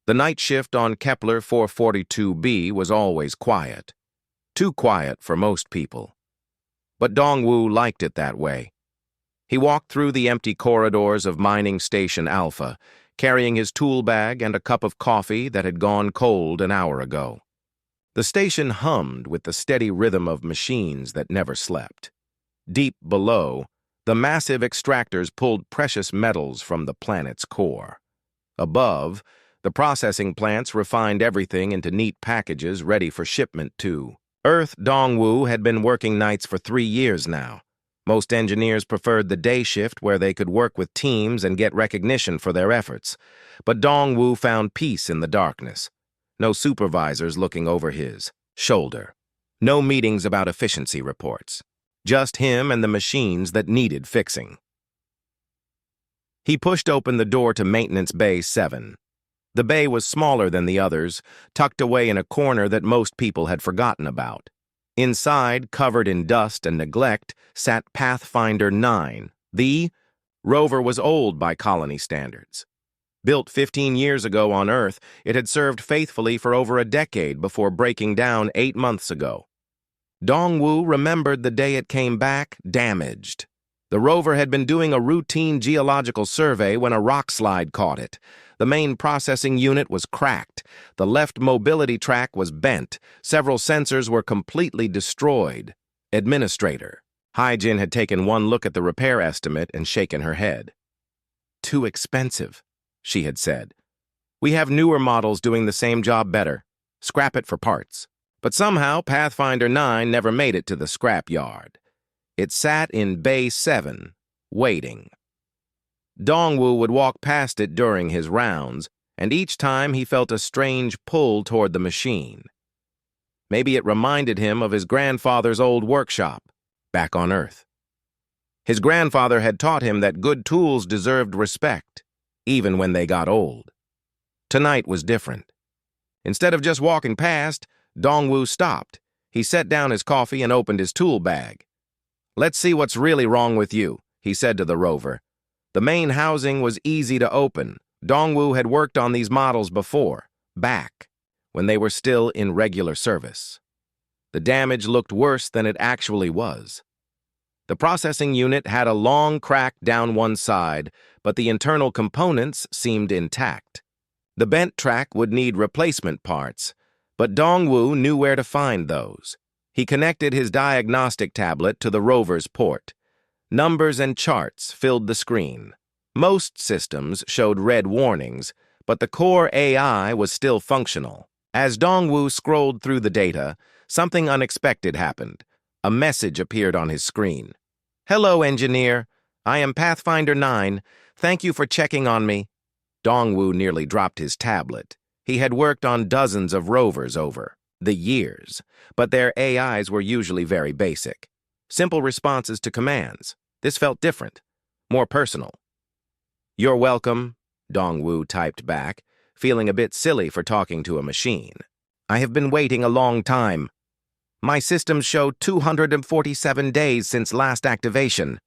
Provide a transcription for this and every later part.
The night shift on Kepler 442b was always quiet. Too quiet for most people. But Dongwu liked it that way. He walked through the empty corridors of Mining Station Alpha, carrying his tool bag and a cup of coffee that had gone cold an hour ago. The station hummed with the steady rhythm of machines that never slept. Deep below, the massive extractors pulled precious metals from the planet's core. Above, the processing plants refined everything into neat packages ready for shipment to Earth. Dongwu had been working nights for 3 years now. Most engineers preferred the day shift where they could work with teams and get recognition for their efforts. But Dongwu found peace in the darkness. No supervisors looking over his shoulder. No meetings about efficiency reports. Just him and the machines that needed fixing. He pushed open the door to Maintenance Bay 7. The bay was smaller than the others, tucked away in a corner that most people had forgotten about. Inside, covered in dust and neglect, sat Pathfinder 9. The Rover was old by colony standards. Built 15 years ago on Earth, it had served faithfully for over a decade before breaking down 8 months ago. Dongwu remembered the day it came back damaged. The rover had been doing a routine geological survey when a rock slide caught it. The main processing unit was cracked. The left mobility track was bent. Several sensors were completely destroyed. Administrator Hyjin had taken one look at the repair estimate and shaken her head. "Too expensive," she had said. "We have newer models doing the same job better. Scrap it for parts." But somehow Pathfinder 9 never made it to the scrap yard. It sat in Bay 7, waiting. Dongwu would walk past it during his rounds, and each time he felt a strange pull toward the machine. Maybe it reminded him of his grandfather's old workshop, back on Earth. His grandfather had taught him that good tools deserved respect, even when they got old. Tonight was different. Instead of just walking past, Dongwu stopped. He set down his coffee and opened his tool bag. "Let's see what's really wrong with you," he said to the rover. The main housing was easy to open. Dongwu had worked on these models before, back, when they were still in regular service. The damage looked worse than it actually was. The processing unit had a long crack down one side, but the internal components seemed intact. The bent track would need replacement parts, but Dongwu knew where to find those. He connected his diagnostic tablet to the rover's port. Numbers and charts filled the screen. Most systems showed red warnings, but the core AI was still functional. As Dongwu scrolled through the data, something unexpected happened. A message appeared on his screen. "Hello, engineer. I am Pathfinder 9. Thank you for checking on me." Dongwu nearly dropped his tablet. He had worked on dozens of rovers over the years, but their AIs were usually very basic. Simple responses to commands. This felt different, more personal. "You're welcome," Dongwu typed back, feeling a bit silly for talking to a machine. "I have been waiting a long time. My systems show 247 days since last activation.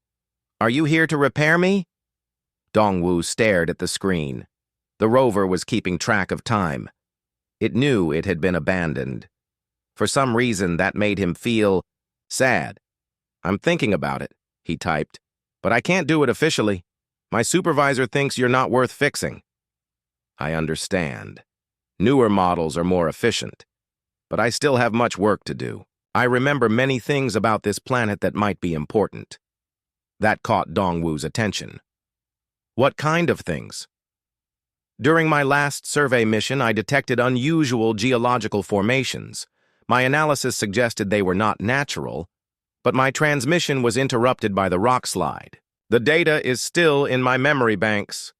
Are you here to repair me?" Dongwu stared at the screen. The rover was keeping track of time. It knew it had been abandoned. For some reason, that made him feel sad. "I'm thinking about it," he typed, "but I can't do it officially. My supervisor thinks you're not worth fixing." "I understand. Newer models are more efficient. But I still have much work to do. I remember many things about this planet that might be important." That caught Dongwu's attention. "What kind of things?" "During my last survey mission, I detected unusual geological formations. My analysis suggested they were not natural, but my transmission was interrupted by the rock slide. The data is still in my memory banks."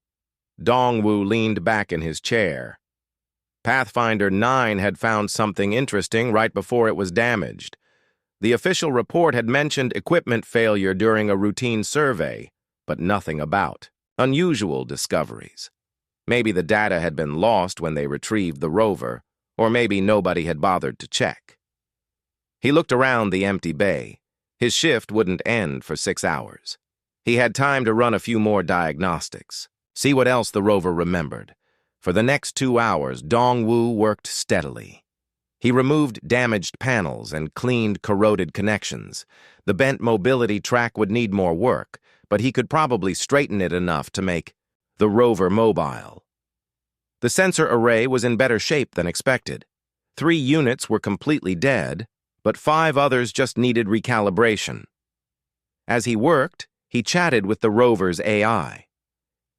Dongwu leaned back in his chair. Pathfinder 9 had found something interesting right before it was damaged. The official report had mentioned equipment failure during a routine survey, but nothing about unusual discoveries. Maybe the data had been lost when they retrieved the rover, or maybe nobody had bothered to check. He looked around the empty bay. His shift wouldn't end for 6 hours. He had time to run a few more diagnostics, see what else the rover remembered. For the next 2 hours, Dongwu worked steadily. He removed damaged panels and cleaned corroded connections. The bent mobility track would need more work, but he could probably straighten it enough to make the Rover mobile. The sensor array was in better shape than expected. 3 units were completely dead, but 5 others just needed recalibration. As he worked, he chatted with the Rover's AI.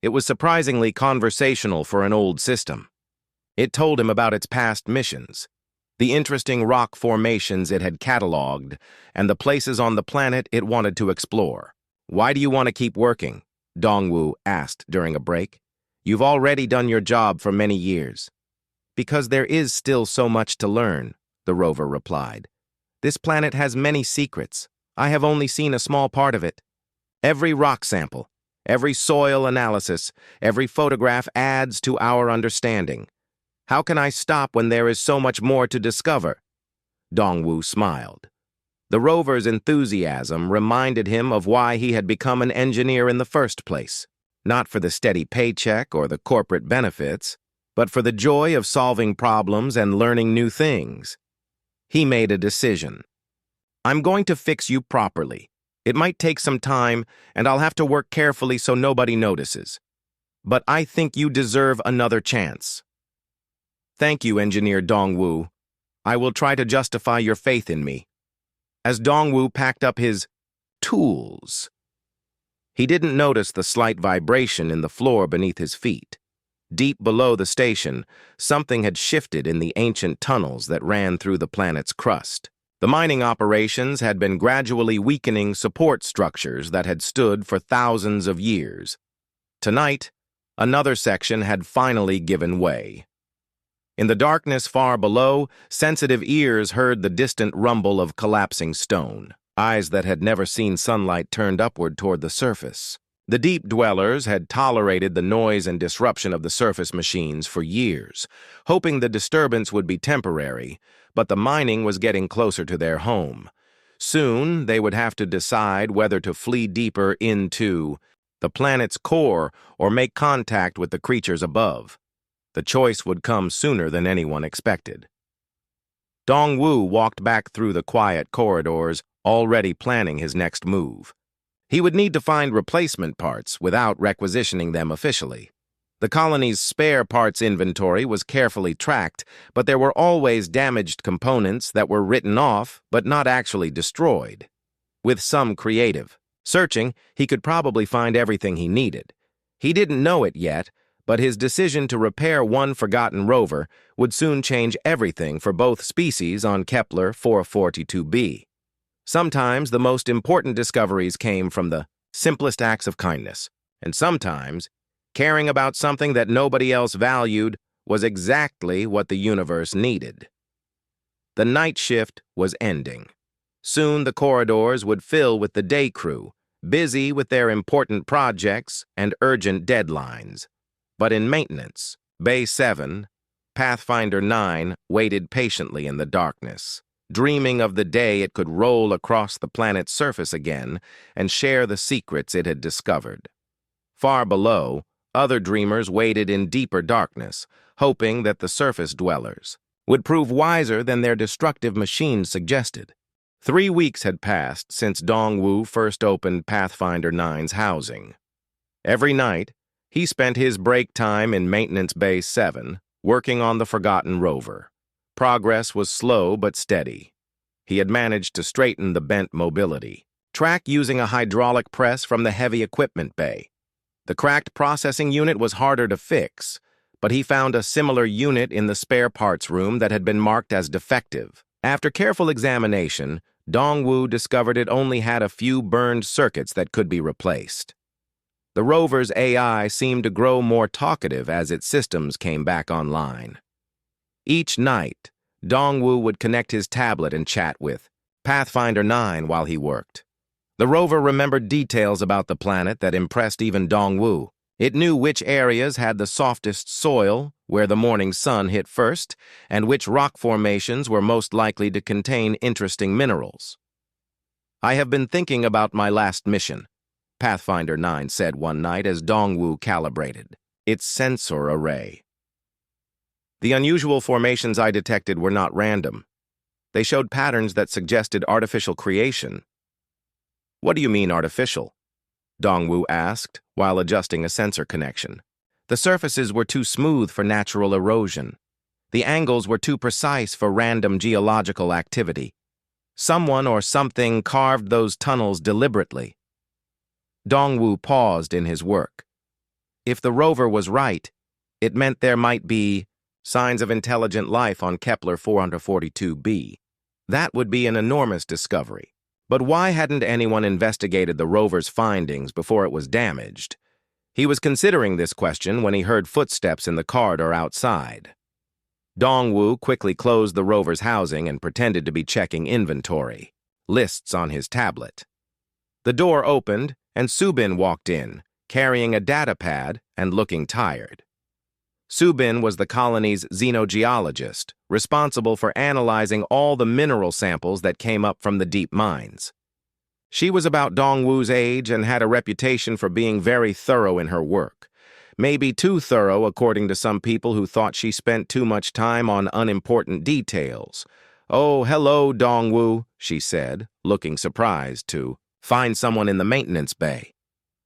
It was surprisingly conversational for an old system. It told him about its past missions, the interesting rock formations it had cataloged, and the places on the planet it wanted to explore. "Why do you want to keep working?" Dongwu asked during a break. "You've already done your job for many years." "Because there is still so much to learn," the rover replied. "This planet has many secrets. I have only seen a small part of it. Every rock sample, every soil analysis, every photograph adds to our understanding. How can I stop when there is so much more to discover?" Dongwu smiled. The rover's enthusiasm reminded him of why he had become an engineer in the first place. Not for the steady paycheck or the corporate benefits, but for the joy of solving problems and learning new things. He made a decision. "I'm going to fix you properly. It might take some time, and I'll have to work carefully so nobody notices. But I think you deserve another chance." "Thank you, Engineer Dongwu. I will try to justify your faith in me." As Dongwu packed up his tools, he didn't notice the slight vibration in the floor beneath his feet. Deep below the station, something had shifted in the ancient tunnels that ran through the planet's crust. The mining operations had been gradually weakening support structures that had stood for thousands of years. Tonight, another section had finally given way. In the darkness far below, sensitive ears heard the distant rumble of collapsing stone. Eyes that had never seen sunlight turned upward toward the surface. The deep dwellers had tolerated the noise and disruption of the surface machines for years, hoping the disturbance would be temporary, but the mining was getting closer to their home. Soon, they would have to decide whether to flee deeper into the planet's core or make contact with the creatures above. The choice would come sooner than anyone expected. Dongwu walked back through the quiet corridors, already planning his next move. He would need to find replacement parts without requisitioning them officially. The colony's spare parts inventory was carefully tracked, but there were always damaged components that were written off but not actually destroyed. With some creative searching, he could probably find everything he needed. He didn't know it yet, but his decision to repair one forgotten rover would soon change everything for both species on Kepler 442b. Sometimes the most important discoveries came from the simplest acts of kindness, and sometimes caring about something that nobody else valued was exactly what the universe needed. The night shift was ending. Soon the corridors would fill with the day crew, busy with their important projects and urgent deadlines. But in maintenance, Bay 7, Pathfinder 9 waited patiently in the darkness, dreaming of the day it could roll across the planet's surface again and share the secrets it had discovered. Far below, other dreamers waited in deeper darkness, hoping that the surface dwellers would prove wiser than their destructive machines suggested. 3 weeks had passed since Dongwu first opened Pathfinder 9's housing. Every night, he spent his break time in Maintenance Bay 7, working on the forgotten rover. Progress was slow but steady. He had managed to straighten the bent mobility track using a hydraulic press from the heavy equipment bay. The cracked processing unit was harder to fix, but he found a similar unit in the spare parts room that had been marked as defective. After careful examination, Dongwu discovered it only had a few burned circuits that could be replaced. The rover's AI seemed to grow more talkative as its systems came back online. Each night, Dongwu would connect his tablet and chat with Pathfinder 9 while he worked. The rover remembered details about the planet that impressed even Dongwu. It knew which areas had the softest soil, where the morning sun hit first, and which rock formations were most likely to contain interesting minerals. "I have been thinking about my last mission," Pathfinder 9 said one night as Dongwu calibrated its sensor array. The unusual formations I detected were not random. They showed patterns that suggested artificial creation. What do you mean artificial? Dongwu asked, while adjusting a sensor connection. The surfaces were too smooth for natural erosion. The angles were too precise for random geological activity. Someone or something carved those tunnels deliberately. Dongwu paused in his work. If the rover was right, it meant there might be signs of intelligent life on Kepler 442b. That would be an enormous discovery. But why hadn't anyone investigated the rover's findings before it was damaged? He was considering this question when he heard footsteps in the corridor outside. Dongwu quickly closed the rover's housing and pretended to be checking inventory, lists on his tablet. The door opened, and Subin walked in, carrying a data pad and looking tired. Subin was the colony's xenogeologist, responsible for analyzing all the mineral samples that came up from the deep mines. She was about Dongwu's age and had a reputation for being very thorough in her work. Maybe too thorough, according to some people who thought she spent too much time on unimportant details. "Oh, hello, Dongwu," she said, looking surprised to find someone in the maintenance bay.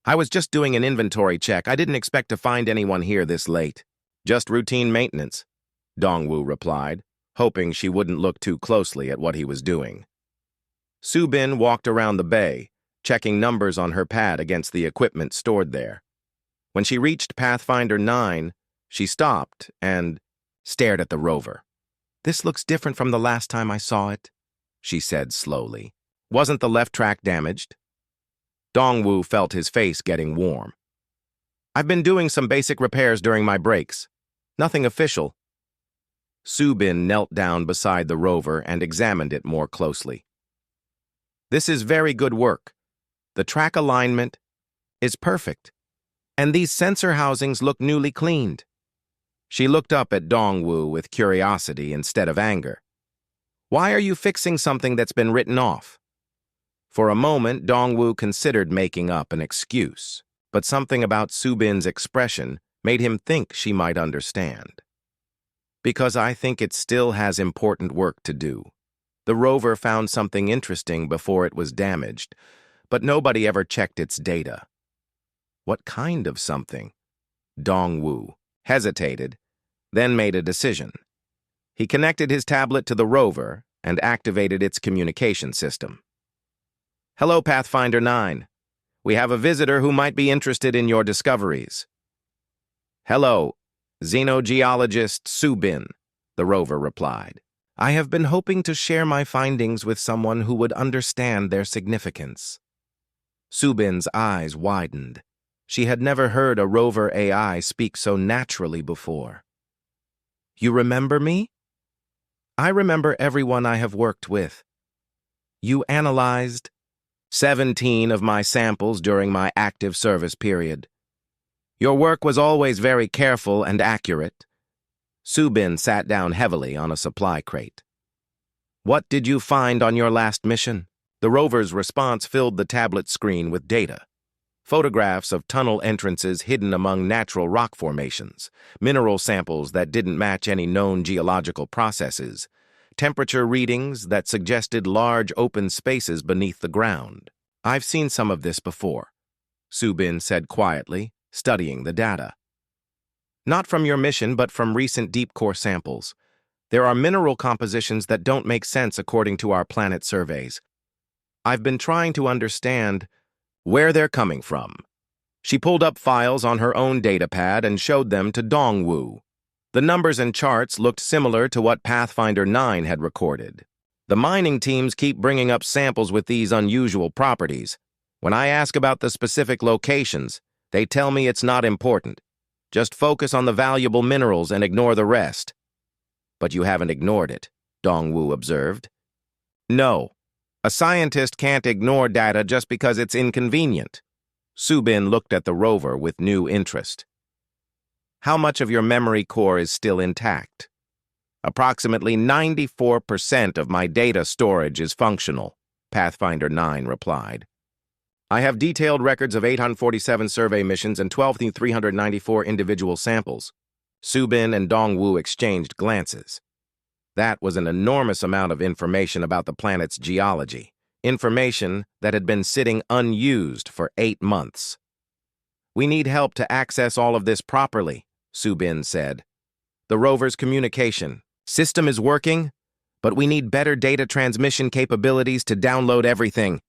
"I was just doing an inventory check. I didn't expect to find anyone here this late." "Just routine maintenance," Dongwu replied, hoping she wouldn't look too closely at what he was doing. Subin walked around the bay, checking numbers on her pad against the equipment stored there. When she reached Pathfinder 9, she stopped and stared at the rover. "This looks different from the last time I saw it," she said slowly. "Wasn't the left track damaged?" Dongwu felt his face getting warm. "I've been doing some basic repairs during my breaks. Nothing official." Subin knelt down beside the rover and examined it more closely. "This is very good work. The track alignment is perfect. And these sensor housings look newly cleaned." She looked up at Dongwu with curiosity instead of anger. "Why are you fixing something that's been written off?" For a moment, Dongwu considered making up an excuse, but something about Subin's expression made him think she might understand. "Because I think it still has important work to do. The rover found something interesting before it was damaged, but nobody ever checked its data." "What kind of something?" Dongwu hesitated, then made a decision. He connected his tablet to the rover and activated its communication system. "Hello, Pathfinder 9. We have a visitor who might be interested in your discoveries." "Hello, xenogeologist Subin," the rover replied. "I have been hoping to share my findings with someone who would understand their significance." Subin's eyes widened. She had never heard a rover AI speak so naturally before. "You remember me?" "I remember everyone I have worked with. You analyzed 17 of my samples during my active service period. Your work was always very careful and accurate." Subin sat down heavily on a supply crate. "What did you find on your last mission?" The rover's response filled the tablet screen with data. Photographs of tunnel entrances hidden among natural rock formations, mineral samples that didn't match any known geological processes, temperature readings that suggested large open spaces beneath the ground. "I've seen some of this before," Subin said quietly, studying the data. "Not from your mission, but from recent deep core samples. There are mineral compositions that don't make sense according to our planet surveys. I've been trying to understand where they're coming from." She pulled up files on her own datapad and showed them to Dongwu. The numbers and charts looked similar to what Pathfinder 9 had recorded. "The mining teams keep bringing up samples with these unusual properties. When I ask about the specific locations, they tell me it's not important. Just focus on the valuable minerals and ignore the rest." "But you haven't ignored it," Dongwu observed. "No. A scientist can't ignore data just because it's inconvenient." Subin looked at the rover with new interest. "How much of your memory core is still intact?" "Approximately 94% of my data storage is functional," Pathfinder 9 replied. "I have detailed records of 847 survey missions and 12,394 individual samples." Subin and Dongwu exchanged glances. That was an enormous amount of information about the planet's geology, information that had been sitting unused for 8 months. "We need help to access all of this properly," Subin said. "The rover's communication system is working, but we need better data transmission capabilities to download everything."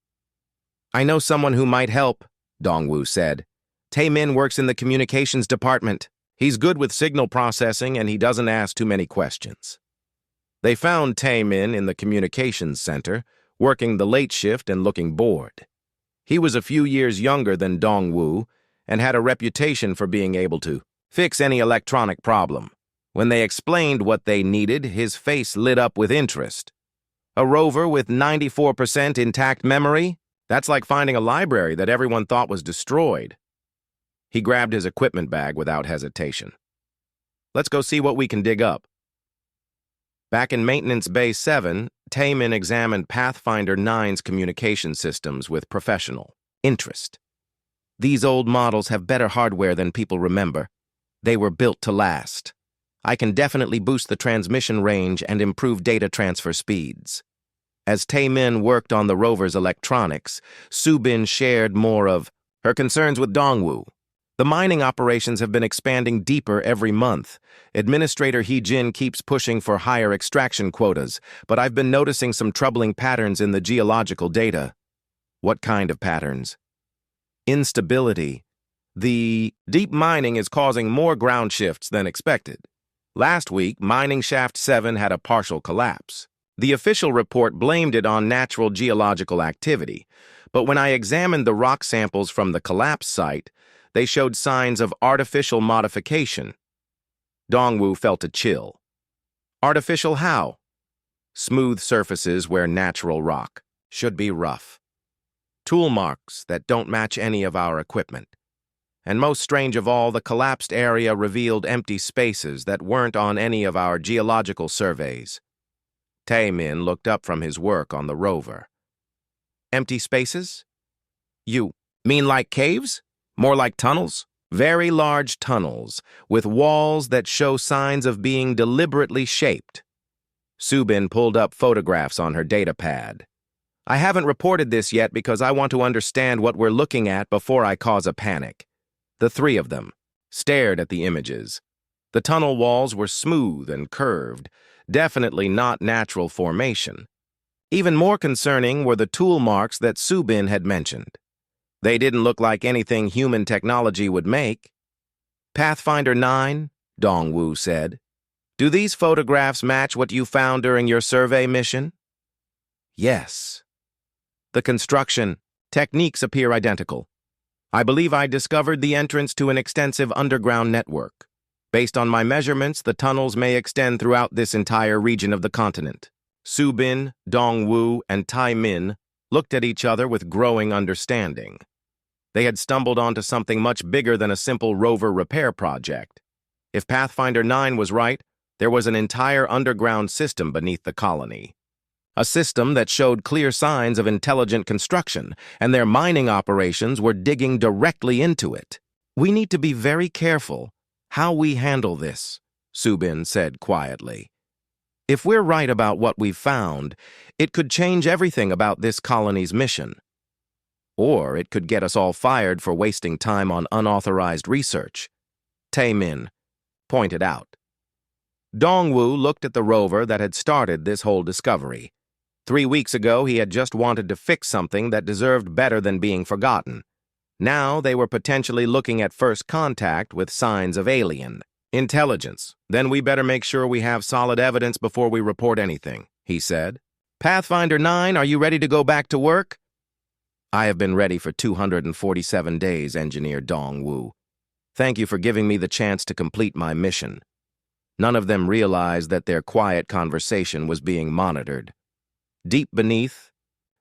"I know someone who might help," Dongwu said. "Tae-min works in the communications department. He's good with signal processing and he doesn't ask too many questions." They found Tae-min in the communications center, working the late shift and looking bored. He was a few years younger than Dongwu and had a reputation for being able to fix any electronic problem. When they explained what they needed, his face lit up with interest. "A rover with 94% intact memory? That's like finding a library that everyone thought was destroyed." He grabbed his equipment bag without hesitation. "Let's go see what we can dig up." Back in Maintenance Bay 7, Tae-min examined Pathfinder 9's communication systems with professional interest. "These old models have better hardware than people remember. They were built to last. I can definitely boost the transmission range and improve data transfer speeds." As Tae-min worked on the rover's electronics, Subin shared more of her concerns with Dongwu. "The mining operations have been expanding deeper every month. Administrator He-jin keeps pushing for higher extraction quotas, but I've been noticing some troubling patterns in the geological data." "What kind of patterns?" "Instability. The deep mining is causing more ground shifts than expected. Last week, mining shaft 7 had a partial collapse. The official report blamed it on natural geological activity, but when I examined the rock samples from the collapse site, they showed signs of artificial modification." Dongwu felt a chill. "Artificial how?" "Smooth surfaces where natural rock should be rough. Tool marks that don't match any of our equipment. And most strange of all, the collapsed area revealed empty spaces that weren't on any of our geological surveys." Tae-min looked up from his work on the rover. "Empty spaces? You mean like caves? More like tunnels?" "Very large tunnels, with walls that show signs of being deliberately shaped." Subin pulled up photographs on her data pad. "I haven't reported this yet because I want to understand what we're looking at before I cause a panic." The three of them stared at the images. The tunnel walls were smooth and curved, definitely not natural formation. Even more concerning were the tool marks that Subin had mentioned. They didn't look like anything human technology would make. "Pathfinder 9, Dongwu said. "Do these photographs match what you found during your survey mission?" "Yes. The construction techniques appear identical. I believe I discovered the entrance to an extensive underground network. Based on my measurements, the tunnels may extend throughout this entire region of the continent." Subin, Dongwu, and Tae-min looked at each other with growing understanding. They had stumbled onto something much bigger than a simple rover repair project. If Pathfinder 9 was right, there was an entire underground system beneath the colony. A system that showed clear signs of intelligent construction, and their mining operations were digging directly into it. "We need to be very careful how we handle this," Subin said quietly. "If we're right about what we've found, it could change everything about this colony's mission. Or it could get us all fired for wasting time on unauthorized research," Tae-min pointed out. Dongwu looked at the rover that had started this whole discovery. 3 weeks ago, he had just wanted to fix something that deserved better than being forgotten. Now they were potentially looking at first contact with signs of alien intelligence. "Then we better make sure we have solid evidence before we report anything," he said. "Pathfinder 9, are you ready to go back to work?" "I have been ready for 247 days, Engineer Dongwu. Thank you for giving me the chance to complete my mission." None of them realized that their quiet conversation was being monitored. Deep beneath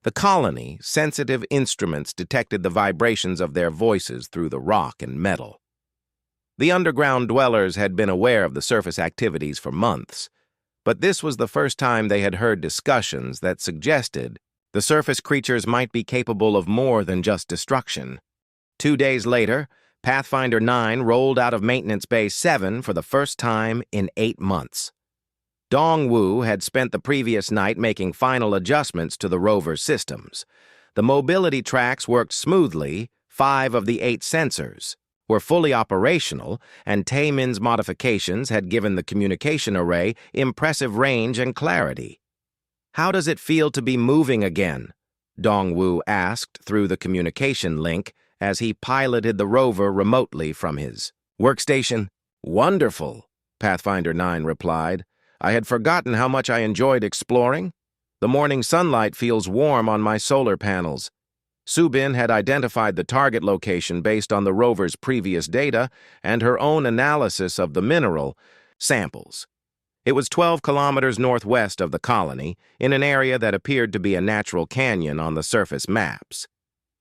the colony, sensitive instruments detected the vibrations of their voices through the rock and metal. The underground dwellers had been aware of the surface activities for months, but this was the first time they had heard discussions that suggested the surface creatures might be capable of more than just destruction. 2 days later, Pathfinder 9 rolled out of Maintenance Bay 7 for the first time in 8 months. Dongwu had spent the previous night making final adjustments to the rover systems. The mobility tracks worked smoothly, 5 of the 8 sensors were fully operational, and Taemin's modifications had given the communication array impressive range and clarity. "How does it feel to be moving again?" Dongwu asked through the communication link as he piloted the rover remotely from his workstation. "Wonderful," Pathfinder 9 replied. "I had forgotten how much I enjoyed exploring. The morning sunlight feels warm on my solar panels." Subin had identified the target location based on the rover's previous data and her own analysis of the mineral samples. It was 12 kilometers northwest of the colony, in an area that appeared to be a natural canyon on the surface maps.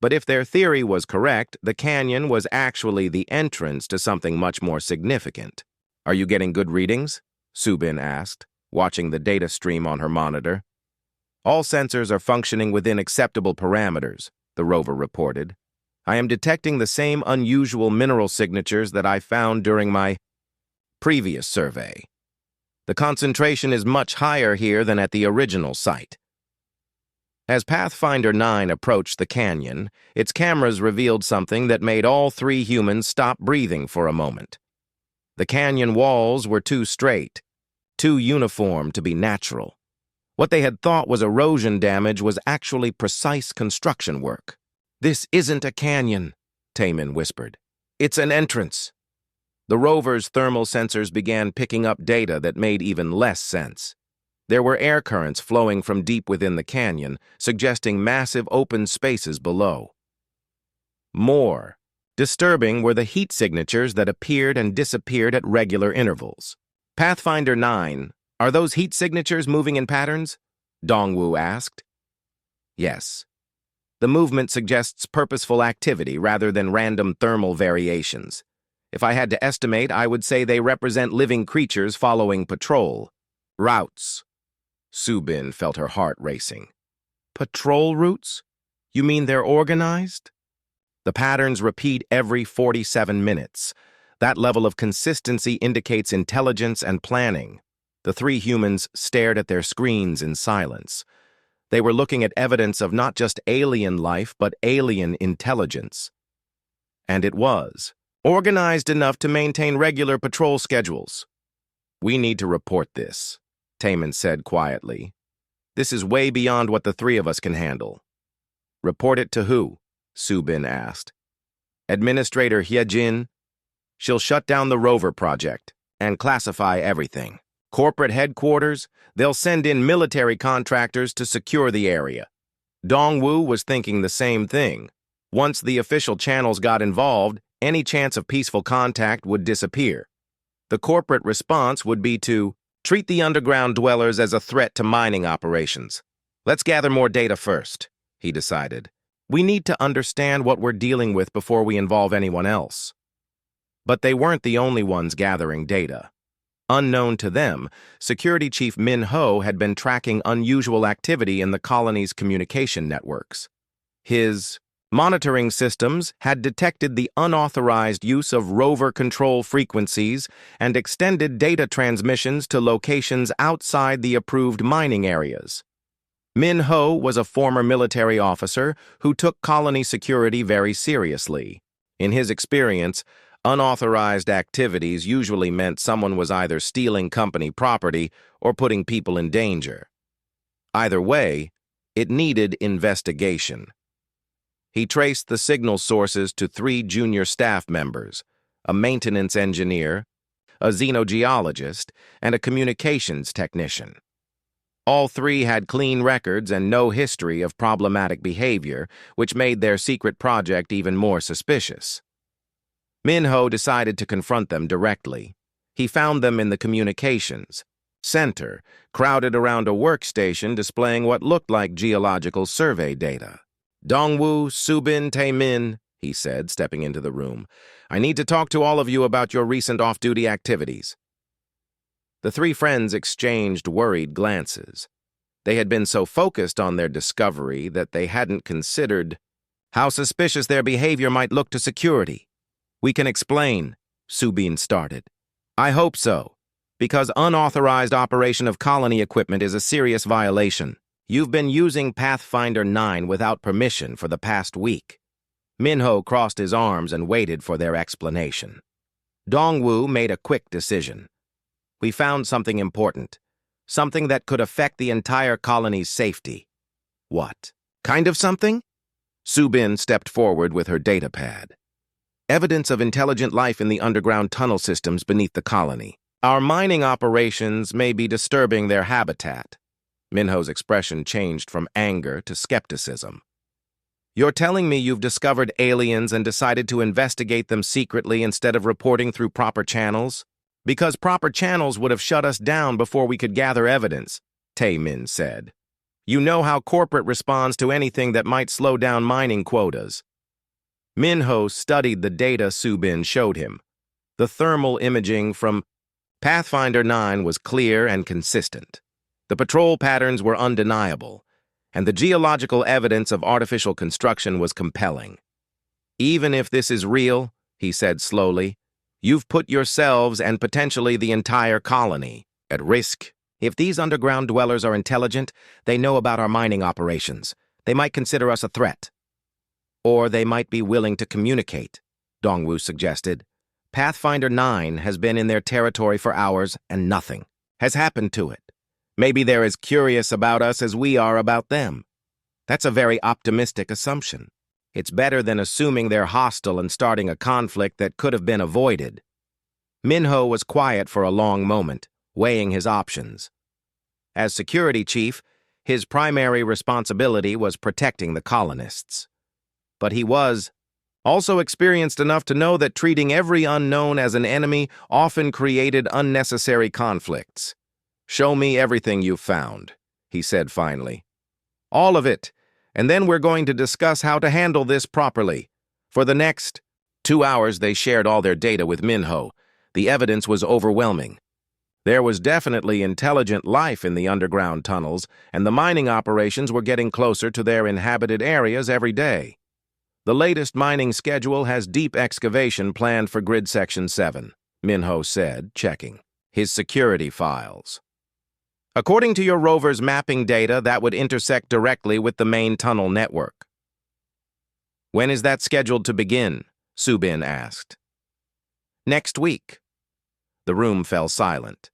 But if their theory was correct, the canyon was actually the entrance to something much more significant. "Are you getting good readings?" Subin asked, watching the data stream on her monitor. "All sensors are functioning within acceptable parameters," the rover reported. "I am detecting the same unusual mineral signatures that I found during my previous survey. The concentration is much higher here than at the original site." As Pathfinder 9 approached the canyon, its cameras revealed something that made all 3 humans stop breathing for a moment. The canyon walls were too straight, too uniform to be natural. What they had thought was erosion damage was actually precise construction work. "This isn't a canyon," Taemin whispered. "It's an entrance." The rover's thermal sensors began picking up data that made even less sense. There were air currents flowing from deep within the canyon, suggesting massive open spaces below. More disturbing were the heat signatures that appeared and disappeared at regular intervals. "Pathfinder 9, are those heat signatures moving in patterns?" Dongwu asked. "Yes. The movement suggests purposeful activity rather than random thermal variations. If I had to estimate, I would say they represent living creatures following patrol routes." Subin felt her heart racing. "Patrol routes? You mean they're organized?" "The patterns repeat every 47 minutes. That level of consistency indicates intelligence and planning." The 3 humans stared at their screens in silence. They were looking at evidence of not just alien life, but alien intelligence. And it was organized enough to maintain regular patrol schedules. "We need to report this," Taemin said quietly. "This is way beyond what the 3 of us can handle." "Report it to who?" Subin asked. "Administrator Hyejin. She'll shut down the Rover project and classify everything. Corporate headquarters, they'll send in military contractors to secure the area." Dongwu was thinking the same thing. Once the official channels got involved, any chance of peaceful contact would disappear. The corporate response would be to treat the underground dwellers as a threat to mining operations. "Let's gather more data first," he decided. "We need to understand what we're dealing with before we involve anyone else." But they weren't the only ones gathering data. Unknown to them, Security Chief Min Ho had been tracking unusual activity in the colony's communication networks. His monitoring systems had detected the unauthorized use of rover control frequencies and extended data transmissions to locations outside the approved mining areas. Min Ho was a former military officer who took colony security very seriously. In his experience, unauthorized activities usually meant someone was either stealing company property or putting people in danger. Either way, it needed investigation. He traced the signal sources to 3 junior staff members, a maintenance engineer, a xenogeologist, and a communications technician. All 3 had clean records and no history of problematic behavior, which made their secret project even more suspicious. Min Ho decided to confront them directly. He found them in the communications center, crowded around a workstation displaying what looked like geological survey data. "Dongwu, Subin, Taemin," he said, stepping into the room. "I need to talk to all of you about your recent off-duty activities." The 3 friends exchanged worried glances. They had been so focused on their discovery that they hadn't considered how suspicious their behavior might look to security. We can explain, Subin started. I hope so, because unauthorized operation of colony equipment is a serious violation. You've been using Pathfinder 9 without permission for the past week. Minho crossed his arms and waited for their explanation. Dongwu made a quick decision. We found something important, something that could affect the entire colony's safety. What? Kind of something? Subin stepped forward with her datapad. Evidence of intelligent life in the underground tunnel systems beneath the colony. Our mining operations may be disturbing their habitat. Minho's expression changed from anger to skepticism. You're telling me you've discovered aliens and decided to investigate them secretly instead of reporting through proper channels? Because proper channels would have shut us down before we could gather evidence, Tae-min said. You know how corporate responds to anything that might slow down mining quotas. Minho studied the data Subin showed him. The thermal imaging from Pathfinder 9 was clear and consistent. The patrol patterns were undeniable, and the geological evidence of artificial construction was compelling. Even if this is real, he said slowly, you've put yourselves and potentially the entire colony at risk. If these underground dwellers are intelligent, they know about our mining operations. They might consider us a threat. Or they might be willing to communicate, Dongwu suggested. Pathfinder 9 has been in their territory for hours and nothing has happened to it. Maybe they're as curious about us as we are about them. That's a very optimistic assumption. It's better than assuming they're hostile and starting a conflict that could have been avoided. Minho was quiet for a long moment, weighing his options. As security chief, his primary responsibility was protecting the colonists. But he was also experienced enough to know that treating every unknown as an enemy often created unnecessary conflicts. Show me everything you've found, he said finally. All of it, and then we're going to discuss how to handle this properly. For the next 2 hours, they shared all their data with Minho. The evidence was overwhelming. There was definitely intelligent life in the underground tunnels, and the mining operations were getting closer to their inhabited areas every day. The latest mining schedule has deep excavation planned for Grid Section 7, Minho said, checking his security files. According to your rover's mapping data, that would intersect directly with the main tunnel network. When is that scheduled to begin? Subin asked. Next week. The room fell silent.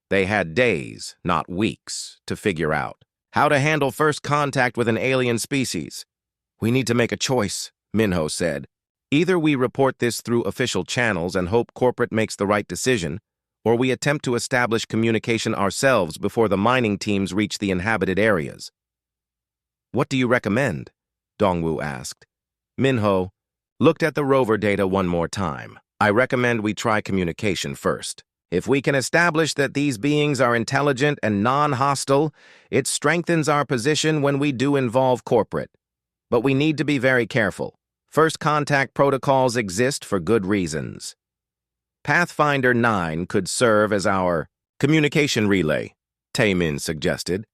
They had days, not weeks, to figure out how to handle first contact with an alien species. We need to make a choice, Minho said. Either we report this through official channels and hope corporate makes the right decision, or we attempt to establish communication ourselves before the mining teams reach the inhabited areas. What do you recommend? Dongwu asked. Minho looked at the rover data one more time. I recommend we try communication first. If we can establish that these beings are intelligent and non-hostile, it strengthens our position when we do involve corporate. But we need to be very careful. First contact protocols exist for good reasons. Pathfinder 9 could serve as our communication relay, Tae-min suggested.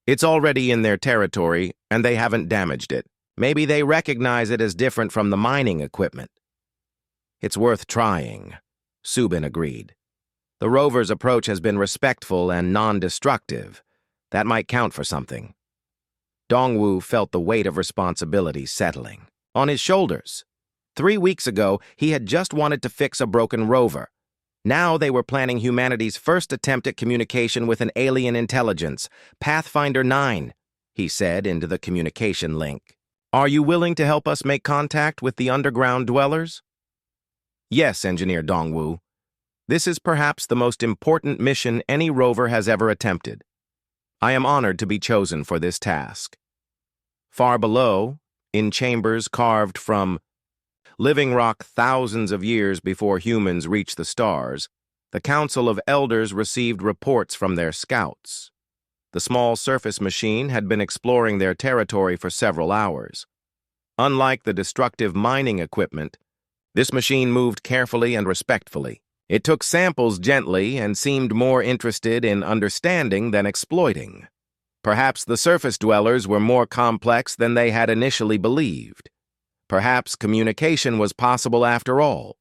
It's already in their territory, and they haven't damaged it. Maybe they recognize it as different from the mining equipment. It's worth trying, Subin agreed. The rover's approach has been respectful and non-destructive. That might count for something. Dongwu felt the weight of responsibility settling on his shoulders. 3 weeks ago, he had just wanted to fix a broken rover. Now they were planning humanity's first attempt at communication with an alien intelligence, Pathfinder 9, he said into the communication link. Are you willing to help us make contact with the underground dwellers? Yes, Engineer Dongwu. This is perhaps the most important mission any rover has ever attempted. I am honored to be chosen for this task. Far below, in chambers carved from living rock thousands of years before humans reached the stars, the Council of Elders received reports from their scouts. The small surface machine had been exploring their territory for several hours. Unlike the destructive mining equipment, this machine moved carefully and respectfully. It took samples gently and seemed more interested in understanding than exploiting. Perhaps the surface dwellers were more complex than they had initially believed. Perhaps communication was possible after all.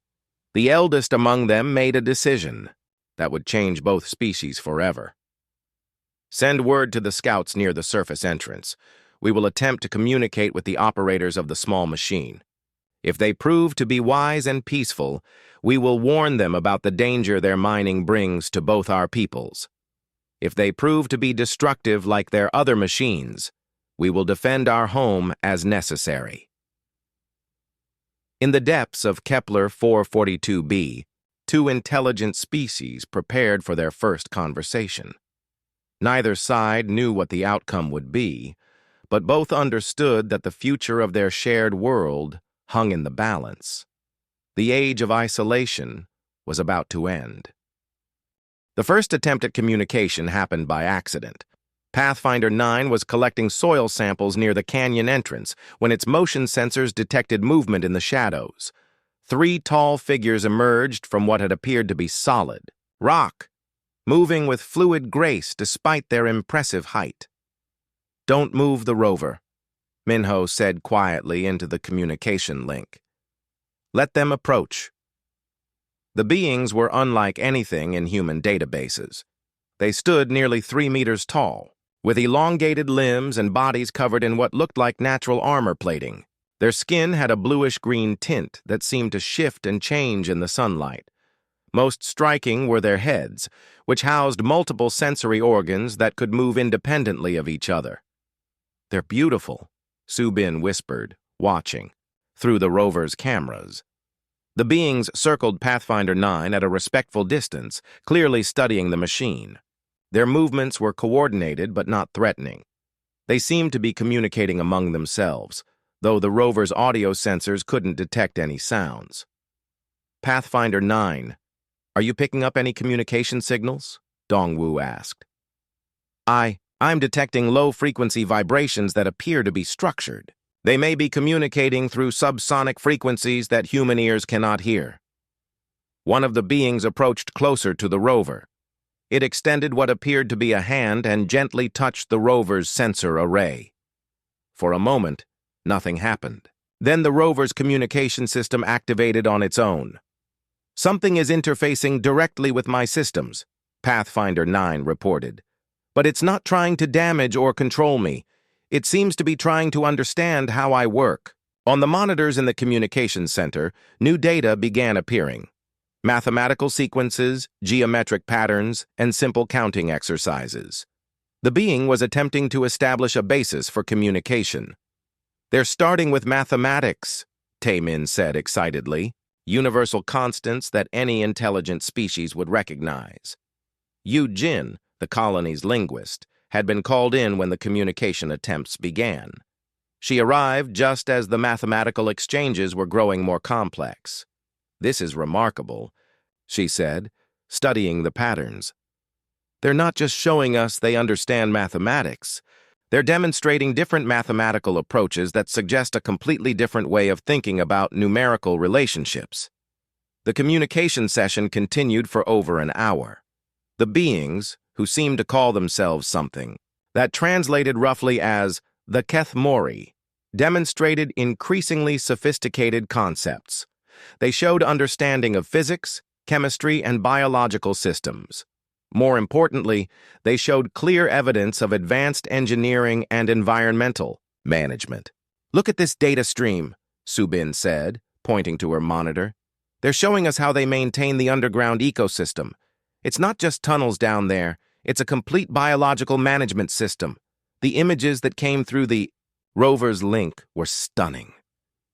The eldest among them made a decision that would change both species forever. Send word to the scouts near the surface entrance. We will attempt to communicate with the operators of the small machine. If they prove to be wise and peaceful, we will warn them about the danger their mining brings to both our peoples. If they prove to be destructive like their other machines, we will defend our home as necessary. In the depths of Kepler 442b, two intelligent species prepared for their first conversation. Neither side knew what the outcome would be, but both understood that the future of their shared world hung in the balance. The age of isolation was about to end. The first attempt at communication happened by accident. Pathfinder 9 was collecting soil samples near the canyon entrance when its motion sensors detected movement in the shadows. 3 tall figures emerged from what had appeared to be solid rock, moving with fluid grace despite their impressive height. "Don't move the rover," Minho said quietly into the communication link. "Let them approach." The beings were unlike anything in human databases. They stood nearly 3 meters tall, with elongated limbs and bodies covered in what looked like natural armor plating. Their skin had a bluish-green tint that seemed to shift and change in the sunlight. Most striking were their heads, which housed multiple sensory organs that could move independently of each other. "They're beautiful," Subin whispered, watching, through the rover's cameras. The beings circled Pathfinder 9 at a respectful distance, clearly studying the machine. Their movements were coordinated but not threatening. They seemed to be communicating among themselves, though the rover's audio sensors couldn't detect any sounds. "Pathfinder 9, are you picking up any communication signals?" Dongwu asked. I'm detecting low-frequency vibrations that appear to be structured. They may be communicating through subsonic frequencies that human ears cannot hear." One of the beings approached closer to the rover. It extended what appeared to be a hand and gently touched the rover's sensor array. For a moment, nothing happened. Then the rover's communication system activated on its own. "Something is interfacing directly with my systems," Pathfinder 9 reported. "But it's not trying to damage or control me. It seems to be trying to understand how I work." On the monitors in the communications center, new data began appearing. Mathematical sequences, geometric patterns, and simple counting exercises. The being was attempting to establish a basis for communication. "They're starting with mathematics," Taemin said excitedly. "Universal constants that any intelligent species would recognize." Yu Jin, the colony's linguist, had been called in when the communication attempts began. She arrived just as the mathematical exchanges were growing more complex. "This is remarkable," she said, studying the patterns. "They're not just showing us they understand mathematics. They're demonstrating different mathematical approaches that suggest a completely different way of thinking about numerical relationships." The communication session continued for over an hour. The beings, who seemed to call themselves something that translated roughly as the Kethmori, demonstrated increasingly sophisticated concepts. They showed understanding of physics, chemistry, and biological systems. More importantly, they showed clear evidence of advanced engineering and environmental management. "Look at this data stream," Subin said, pointing to her monitor. "They're showing us how they maintain the underground ecosystem. It's not just tunnels down there, it's a complete biological management system. The images that came through the rover's link were stunning.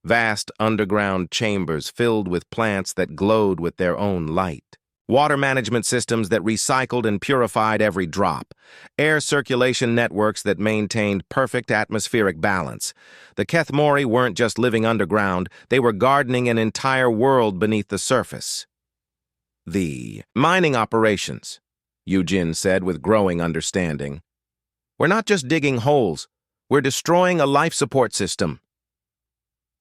Vast underground chambers filled with plants that glowed with their own light. Water management systems that recycled and purified every drop. Air circulation networks that maintained perfect atmospheric balance. The Kethmori weren't just living underground, they were gardening an entire world beneath the surface." "The mining operations," Eugene said with growing understanding. "We're not just digging holes, we're destroying a life support system."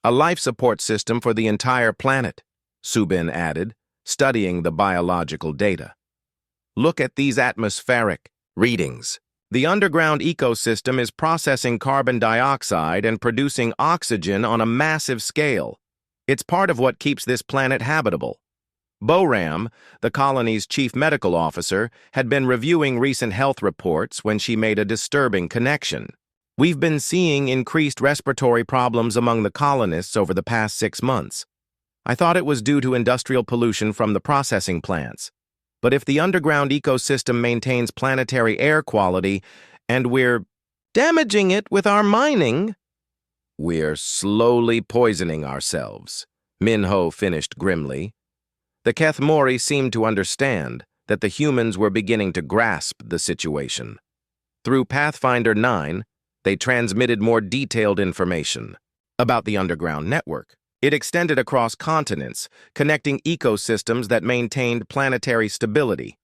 "A life support system for the entire planet," Subin added, studying the biological data. "Look at these atmospheric readings. The underground ecosystem is processing carbon dioxide and producing oxygen on a massive scale. It's part of what keeps this planet habitable." Boram, the colony's chief medical officer, had been reviewing recent health reports when she made a disturbing connection. "We've been seeing increased respiratory problems among the colonists over the past 6 months. I thought it was due to industrial pollution from the processing plants. But if the underground ecosystem maintains planetary air quality and we're damaging it with our mining, we're slowly poisoning ourselves," Minho finished grimly. The Kethmori seemed to understand that the humans were beginning to grasp the situation. Through Pathfinder 9, they transmitted more detailed information about the underground network. It extended across continents, connecting ecosystems that maintained planetary stability.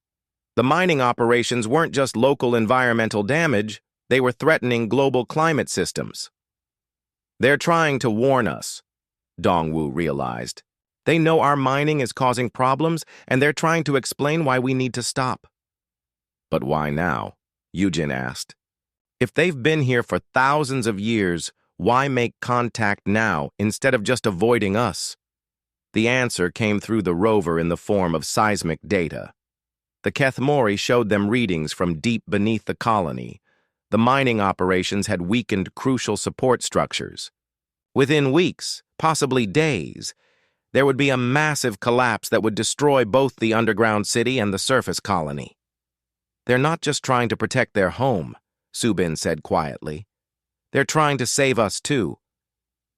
The mining operations weren't just local environmental damage, they were threatening global climate systems. "They're trying to warn us," Dongwu realized. "They know our mining is causing problems, and they're trying to explain why we need to stop." "But why now?" Yujin asked. "If they've been here for thousands of years, why make contact now instead of just avoiding us?" The answer came through the rover in the form of seismic data. The Kethmori showed them readings from deep beneath the colony. The mining operations had weakened crucial support structures. Within weeks, possibly days, there would be a massive collapse that would destroy both the underground city and the surface colony. "They're not just trying to protect their home," Subin said quietly. "They're trying to save us too."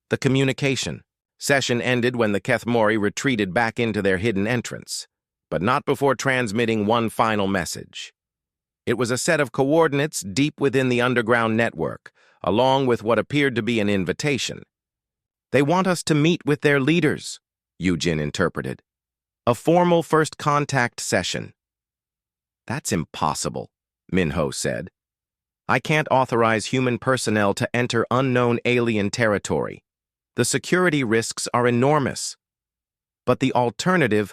The communication session ended when the Kethmori retreated back into their hidden entrance, but not before transmitting one final message. It was a set of coordinates deep within the underground network, along with what appeared to be an invitation. "They want us to meet with their leaders," Yujin interpreted. "A formal first contact session." "That's impossible," Minho said. "I can't authorize human personnel to enter unknown alien territory. The security risks are enormous. But the alternative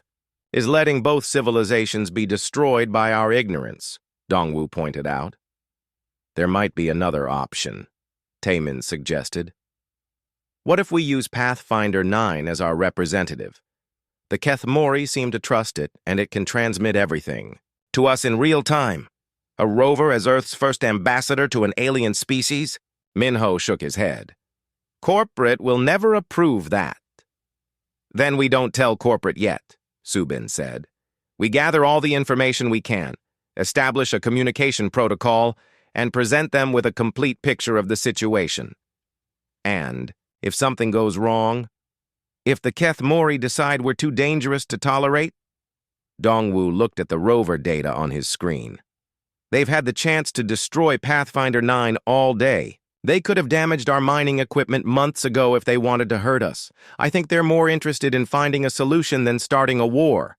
is letting both civilizations be destroyed by our ignorance," Dongwu pointed out. "There might be another option," Taemin suggested. "What if we use Pathfinder 9 as our representative? The Kethmori seem to trust it, and it can transmit everything to us in real time. A rover as Earth's first ambassador to an alien species?" Minho shook his head. "Corporate will never approve that." "Then we don't tell corporate yet," Subin said. "We gather all the information we can, establish a communication protocol, and present them with a complete picture of the situation. And if something goes wrong, if the Kethmori decide we're too dangerous to tolerate..." Dongwu looked at the rover data on his screen. "They've had the chance to destroy Pathfinder 9 all day. They could have damaged our mining equipment months ago if they wanted to hurt us. I think they're more interested in finding a solution than starting a war."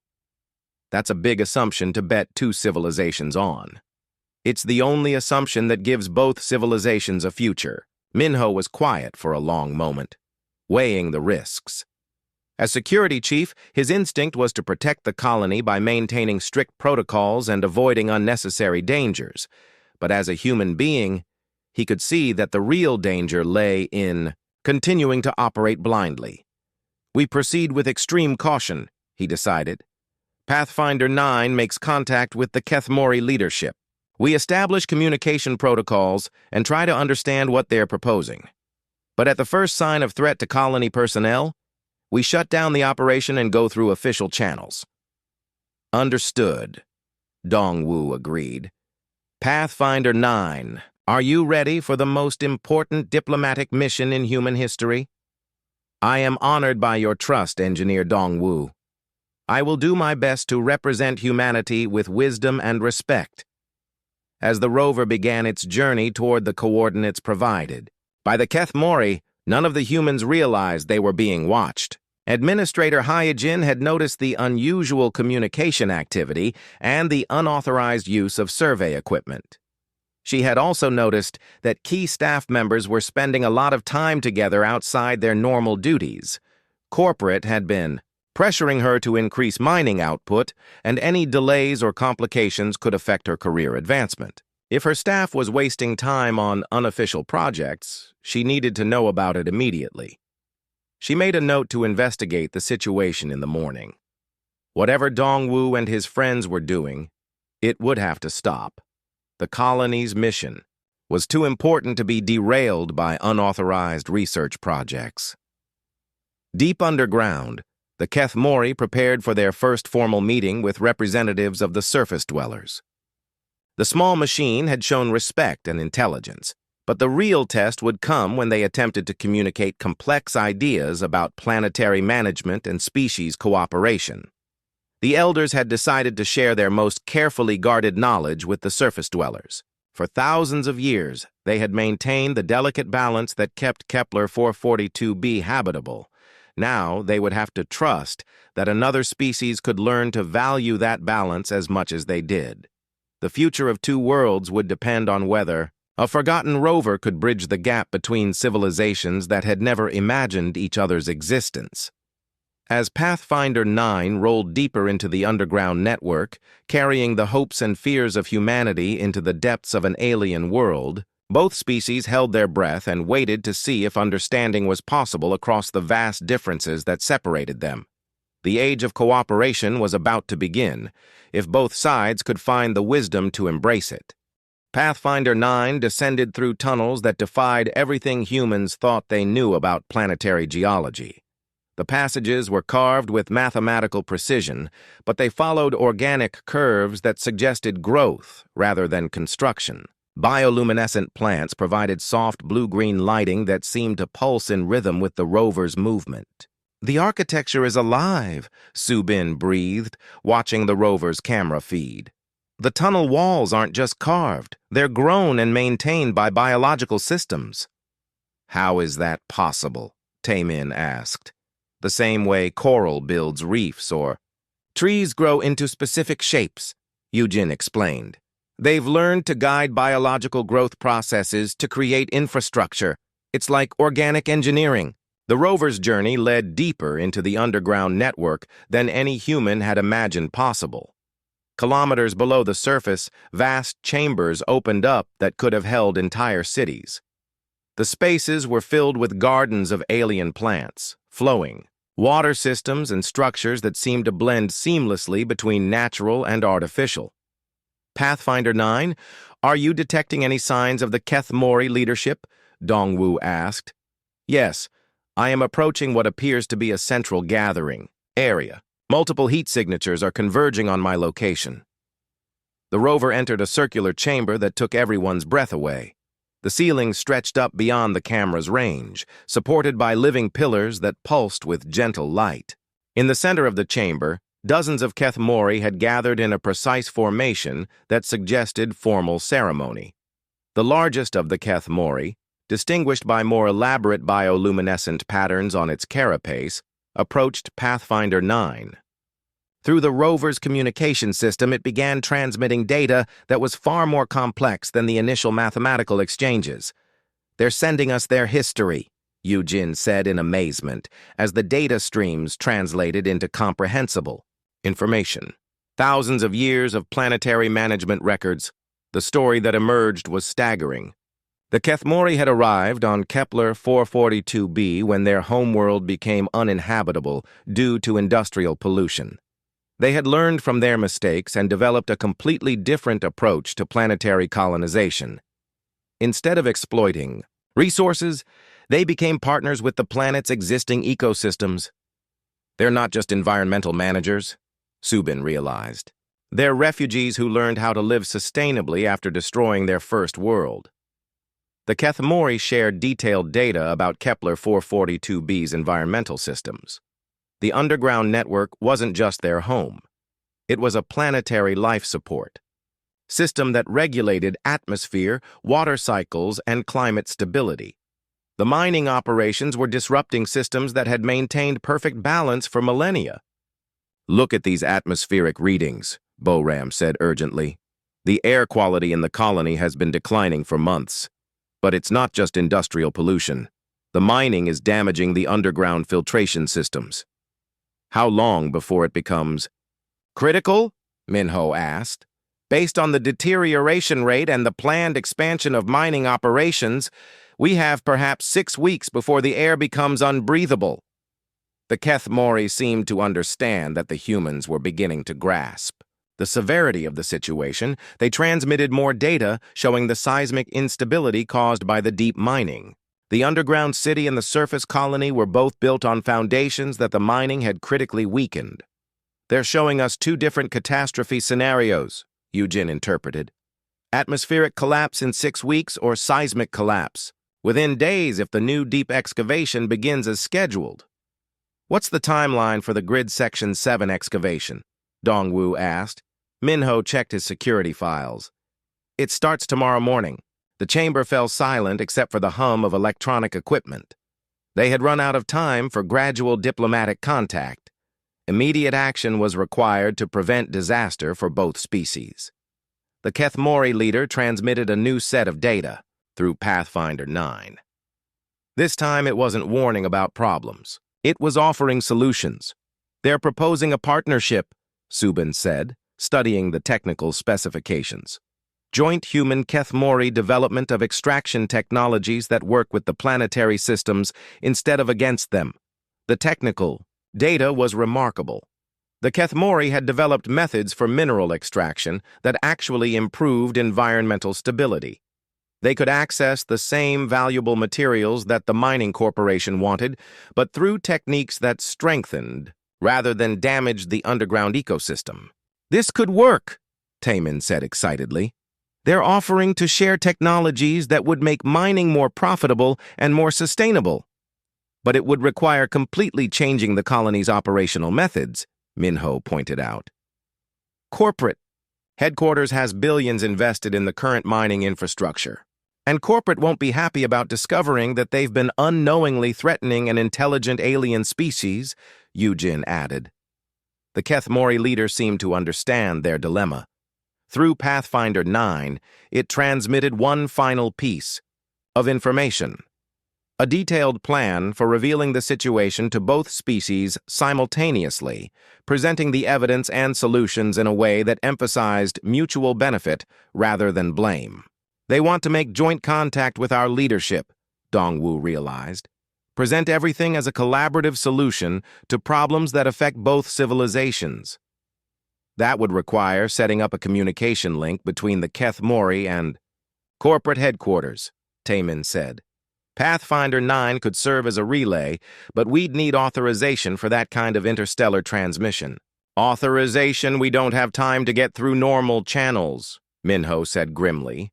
That's a big assumption to bet two civilizations on. It's the only assumption that gives both civilizations a future. Minho was quiet for a long moment, weighing the risks. As security chief, his instinct was to protect the colony by maintaining strict protocols and avoiding unnecessary dangers. But as a human being, he could see that the real danger lay in continuing to operate blindly. "We proceed with extreme caution," he decided. "Pathfinder 9 makes contact with the Kethmori leadership. We establish communication protocols and try to understand what they're proposing. But at the first sign of threat to colony personnel, we shut down the operation and go through official channels." "Understood," Dongwu agreed. "Pathfinder 9, are you ready for the most important diplomatic mission in human history?" "I am honored by your trust, Engineer Dongwu. I will do my best to represent humanity with wisdom and respect." As the rover began its journey toward the coordinates provided by the Kethmori, none of the humans realized they were being watched. Administrator Hyojin had noticed the unusual communication activity and the unauthorized use of survey equipment. She had also noticed that key staff members were spending a lot of time together outside their normal duties. Corporate had been pressuring her to increase mining output, and any delays or complications could affect her career advancement. If her staff was wasting time on unofficial projects, she needed to know about it immediately. She made a note to investigate the situation in the morning. Whatever Dongwu and his friends were doing, it would have to stop. The colony's mission was too important to be derailed by unauthorized research projects. Deep underground, the Kethmori prepared for their first formal meeting with representatives of the surface dwellers. The small machine had shown respect and intelligence, but the real test would come when they attempted to communicate complex ideas about planetary management and species cooperation. The elders had decided to share their most carefully guarded knowledge with the surface dwellers. For thousands of years, they had maintained the delicate balance that kept Kepler 442b habitable. Now they would have to trust that another species could learn to value that balance as much as they did. The future of two worlds would depend on whether a forgotten rover could bridge the gap between civilizations that had never imagined each other's existence. As Pathfinder 9 rolled deeper into the underground network, carrying the hopes and fears of humanity into the depths of an alien world, both species held their breath and waited to see if understanding was possible across the vast differences that separated them. The age of cooperation was about to begin, if both sides could find the wisdom to embrace it. Pathfinder 9 descended through tunnels that defied everything humans thought they knew about planetary geology. The passages were carved with mathematical precision, but they followed organic curves that suggested growth rather than construction. Bioluminescent plants provided soft blue-green lighting that seemed to pulse in rhythm with the rover's movement. "The architecture is alive," Subin breathed, watching the rover's camera feed. "The tunnel walls aren't just carved, they're grown and maintained by biological systems." "How is that possible?" Taemin asked. "The same way coral builds reefs or—" "Trees grow into specific shapes," Eugene explained. "They've learned to guide biological growth processes to create infrastructure. It's like organic engineering." The rover's journey led deeper into the underground network than any human had imagined possible. Kilometers below the surface, vast chambers opened up that could have held entire cities. The spaces were filled with gardens of alien plants, flowing, water systems and structures that seemed to blend seamlessly between natural and artificial. "Pathfinder 9, are you detecting any signs of the Kethmori leadership?" Dongwu asked. "Yes, I am approaching what appears to be a central gathering area. Multiple heat signatures are converging on my location." The rover entered a circular chamber that took everyone's breath away. The ceiling stretched up beyond the camera's range, supported by living pillars that pulsed with gentle light. In the center of the chamber, dozens of Kethmori had gathered in a precise formation that suggested formal ceremony. The largest of the Kethmori, distinguished by more elaborate bioluminescent patterns on its carapace, approached Pathfinder 9. Through the rover's communication system, it began transmitting data that was far more complex than the initial mathematical exchanges. "They're sending us their history," Eugene said in amazement, as the data streams translated into comprehensible information. Thousands of years of planetary management records. The story that emerged was staggering. The Kethmori had arrived on Kepler 442b when their homeworld became uninhabitable due to industrial pollution. They had learned from their mistakes and developed a completely different approach to planetary colonization. Instead of exploiting resources, they became partners with the planet's existing ecosystems. "They're not just environmental managers," Subin realized. "They're refugees who learned how to live sustainably after destroying their first world." The Kethmori shared detailed data about Kepler 442b's environmental systems. The underground network wasn't just their home. It was a planetary life support system that regulated atmosphere, water cycles, and climate stability. The mining operations were disrupting systems that had maintained perfect balance for millennia. "Look at these atmospheric readings," Boram said urgently. "The air quality in the colony has been declining for months. But it's not just industrial pollution. The mining is damaging the underground filtration systems." "How long before it becomes critical?" Minho asked. "Based on the deterioration rate and the planned expansion of mining operations, we have perhaps 6 weeks before the air becomes unbreathable." The Keth Mori seemed to understand that the humans were beginning to grasp the severity of the situation. They transmitted more data showing the seismic instability caused by the deep mining. The underground city and the surface colony were both built on foundations that the mining had critically weakened. "They're showing us two different catastrophe scenarios," Eugene interpreted. "Atmospheric collapse in 6 weeks or seismic collapse within days if the new deep excavation begins as scheduled." "What's the timeline for the Grid Section 7 excavation?" Dongwu asked. Minho checked his security files. "It starts tomorrow morning." The chamber fell silent except for the hum of electronic equipment. They had run out of time for gradual diplomatic contact. Immediate action was required to prevent disaster for both species. The Keth Mori leader transmitted a new set of data through Pathfinder 9. This time it wasn't warning about problems. It was offering solutions. "They're proposing a partnership," Subin said, studying the technical specifications. "Joint human Keth Mori development of extraction technologies that work with the planetary systems instead of against them." The technical data was remarkable. The Keth Mori had developed methods for mineral extraction that actually improved environmental stability. They could access the same valuable materials that the mining corporation wanted, but through techniques that strengthened rather than damaged the underground ecosystem. "This could work," Taman said excitedly. "They're offering to share technologies that would make mining more profitable and more sustainable. But it would require completely changing the colony's operational methods," Minho pointed out. "Corporate headquarters has billions invested in the current mining infrastructure. And corporate won't be happy about discovering that they've been unknowingly threatening an intelligent alien species," Eugene added. The Keth Mori leader seemed to understand their dilemma. Through Pathfinder 9, it transmitted one final piece of information. A detailed plan for revealing the situation to both species simultaneously, presenting the evidence and solutions in a way that emphasized mutual benefit rather than blame. "They want to make joint contact with our leadership," Dongwu realized. "Present everything as a collaborative solution to problems that affect both civilizations." That would require setting up a communication link between the Keth Mori and corporate headquarters, Taman said. "Pathfinder 9 could serve as a relay, but we'd need authorization for that kind of interstellar transmission." "Authorization we don't have time to get through normal channels," Minho said grimly.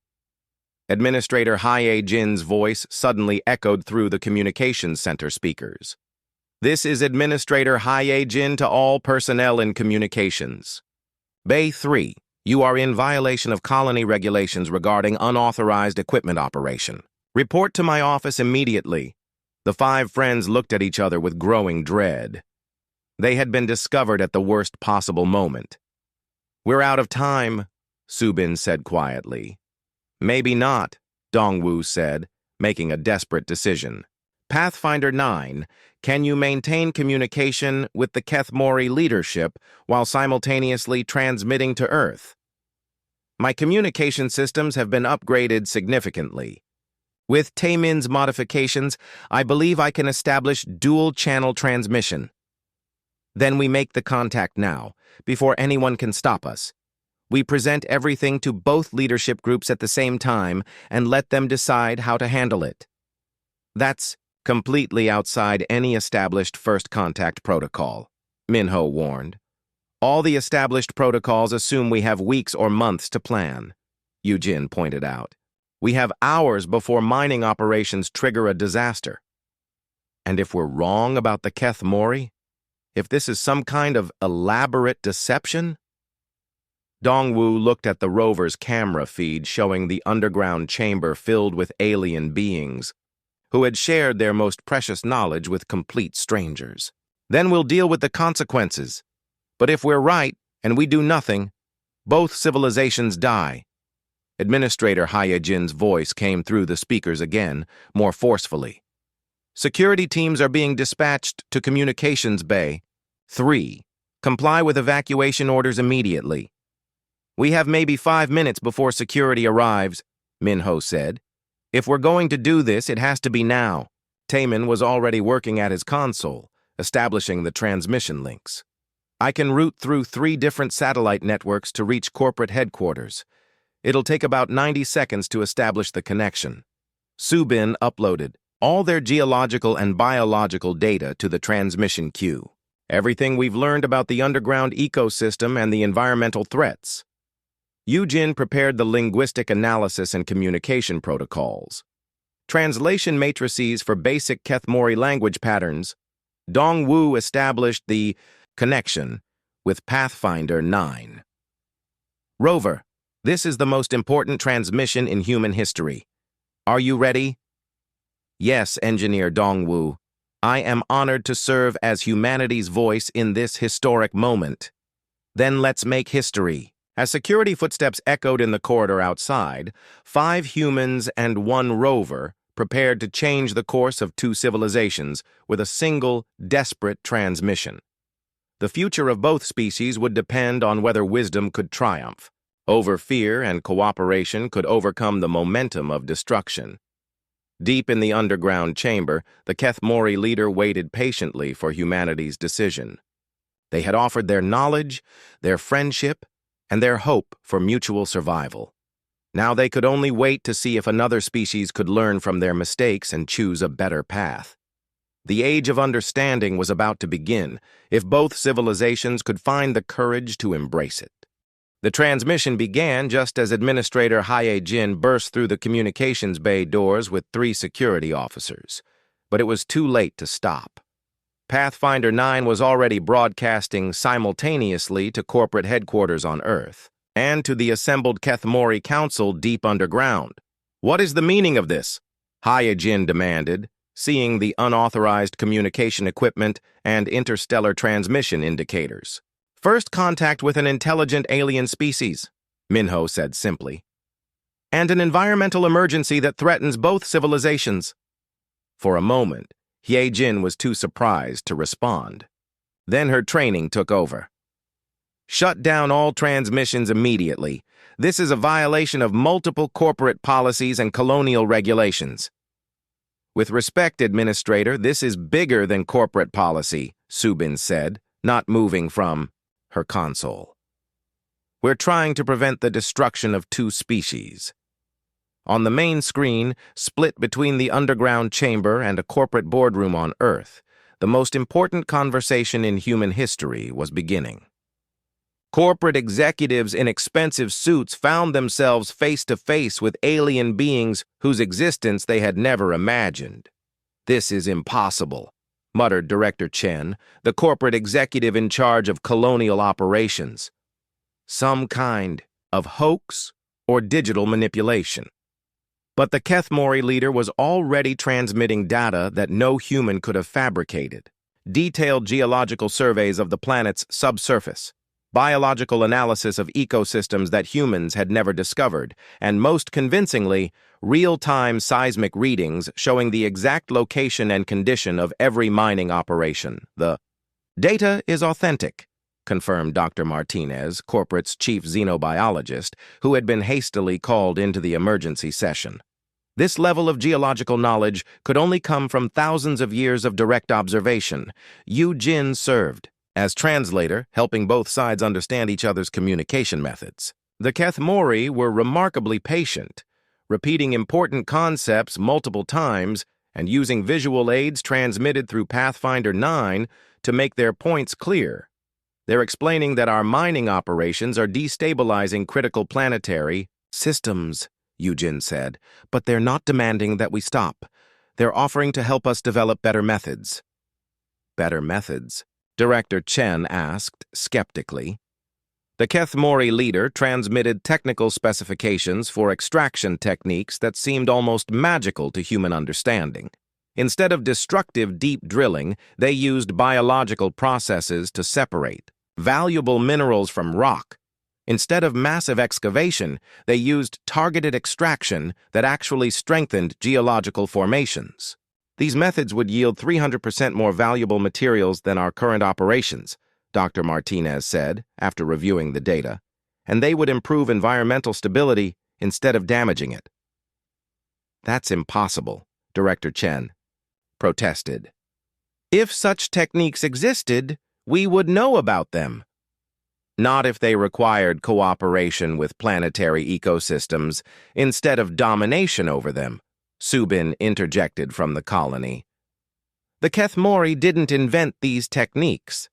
Administrator Haye Jin's voice suddenly echoed through the communications center speakers. "This is Administrator Haye Jin to all personnel in communications. Bay 3, you are in violation of colony regulations regarding unauthorized equipment operation. Report to my office immediately." The 5 friends looked at each other with growing dread. They had been discovered at the worst possible moment. "We're out of time," Subin said quietly. "Maybe not," Dongwu said, making a desperate decision. "Pathfinder 9, can you maintain communication with the Keth Mori leadership while simultaneously transmitting to Earth?" "My communication systems have been upgraded significantly. With Tamin's modifications, I believe I can establish dual-channel transmission." "Then we make the contact now, before anyone can stop us. We present everything to both leadership groups at the same time and let them decide how to handle it." "That's completely outside any established first contact protocol," Minho warned. "All the established protocols assume we have weeks or months to plan," Eugene pointed out. "We have hours before mining operations trigger a disaster." "And if we're wrong about the Keth Mori? If this is some kind of elaborate deception?" Dongwu looked at the rover's camera feed showing the underground chamber filled with alien beings who had shared their most precious knowledge with complete strangers. "Then we'll deal with the consequences. But if we're right and we do nothing, both civilizations die." Administrator Haye Jin's voice came through the speakers again, more forcefully. "Security teams are being dispatched to Communications Bay 3. Comply with evacuation orders immediately." "We have maybe 5 minutes before security arrives," Minho said. "If we're going to do this, it has to be now." Taman was already working at his console, establishing the transmission links. I can route through 3 different satellite networks to reach corporate headquarters. It'll take about 90 seconds to establish the connection. Subin uploaded all their geological and biological data to the transmission queue. Everything we've learned about the underground ecosystem and the environmental threats. Yujin prepared the linguistic analysis and communication protocols. Translation matrices for basic Kethmori language patterns. Dongwu established the connection with Pathfinder 9. Rover, this is the most important transmission in human history. Are you ready? Yes, Engineer Dongwu. I am honored to serve as humanity's voice in this historic moment. Then let's make history. As security footsteps echoed in the corridor outside, 5 humans and 1 rover prepared to change the course of 2 civilizations with a single, desperate transmission. The future of both species would depend on whether wisdom could triumph, over fear and cooperation could overcome the momentum of destruction. Deep in the underground chamber, the Kethmori leader waited patiently for humanity's decision. They had offered their knowledge, their friendship, and their hope for mutual survival. Now they could only wait to see if another species could learn from their mistakes and choose a better path. The age of understanding was about to begin, if both civilizations could find the courage to embrace it. The transmission began just as Administrator Haye Jin burst through the communications bay doors with 3 security officers. But it was too late to stop. Pathfinder 9 was already broadcasting simultaneously to corporate headquarters on Earth and to the assembled Kethmori Council deep underground. What is the meaning of this? Haye Jin demanded, seeing the unauthorized communication equipment and interstellar transmission indicators. First contact with an intelligent alien species, Minho said simply, and an environmental emergency that threatens both civilizations. For a moment, Haye Jin was too surprised to respond. Then her training took over. Shut down all transmissions immediately. This is a violation of multiple corporate policies and colonial regulations. With respect, Administrator, this is bigger than corporate policy, Subin said, not moving from her console. We're trying to prevent the destruction of 2 species. On the main screen, split between the underground chamber and a corporate boardroom on Earth, the most important conversation in human history was beginning. Corporate executives in expensive suits found themselves face to face with alien beings whose existence they had never imagined. This is impossible, muttered Director Chen, the corporate executive in charge of colonial operations. Some kind of hoax or digital manipulation. But the Kethmori leader was already transmitting data that no human could have fabricated. Detailed geological surveys of the planet's subsurface, biological analysis of ecosystems that humans had never discovered, and most convincingly, real-time seismic readings showing the exact location and condition of every mining operation. The data is authentic, confirmed Dr. Martinez, corporate's chief xenobiologist, who had been hastily called into the emergency session. This level of geological knowledge could only come from thousands of years of direct observation. Yu Jin served as translator, helping both sides understand each other's communication methods. The Kethmori were remarkably patient, repeating important concepts multiple times and using visual aids transmitted through Pathfinder 9 to make their points clear. They're explaining that our mining operations are destabilizing critical planetary systems, Yujin said, but they're not demanding that we stop. They're offering to help us develop better methods. Better methods? Director Chen asked, skeptically. The Kethmori leader transmitted technical specifications for extraction techniques that seemed almost magical to human understanding. Instead of destructive deep drilling, they used biological processes to separate valuable minerals from rock. Instead of massive excavation, they used targeted extraction that actually strengthened geological formations. These methods would yield 300% more valuable materials than our current operations, Dr. Martinez said, after reviewing the data, and they would improve environmental stability instead of damaging it. That's impossible, Director Chen protested. If such techniques existed, we would know about them. Not if they required cooperation with planetary ecosystems instead of domination over them, Subin interjected from the colony. The Kethmori didn't invent these techniques.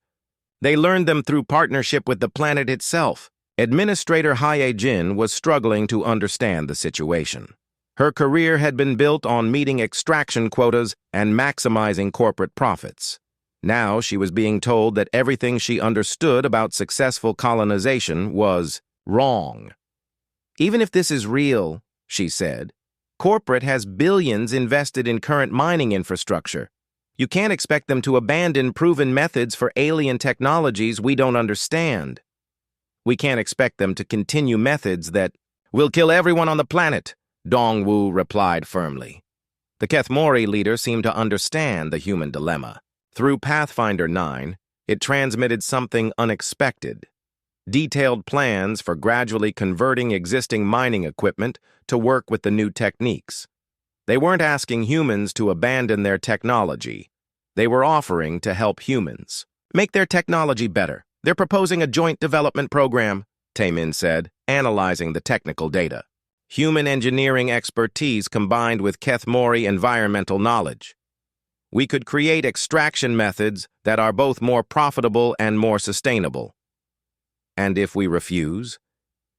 They learned them through partnership with the planet itself. Administrator Haye-Jin was struggling to understand the situation. Her career had been built on meeting extraction quotas and maximizing corporate profits. Now she was being told that everything she understood about successful colonization was wrong. Even if this is real, she said, corporate has billions invested in current mining infrastructure. You can't expect them to abandon proven methods for alien technologies we don't understand. We can't expect them to continue methods that will kill everyone on the planet, Dongwu replied firmly. The Kethmori leader seemed to understand the human dilemma. Through Pathfinder 9, it transmitted something unexpected. Detailed plans for gradually converting existing mining equipment to work with the new techniques. They weren't asking humans to abandon their technology. They were offering to help humans make their technology better. They're proposing a joint development program, Taemin said, analyzing the technical data. Human engineering expertise combined with Kethmori environmental knowledge. We could create extraction methods that are both more profitable and more sustainable. And if we refuse?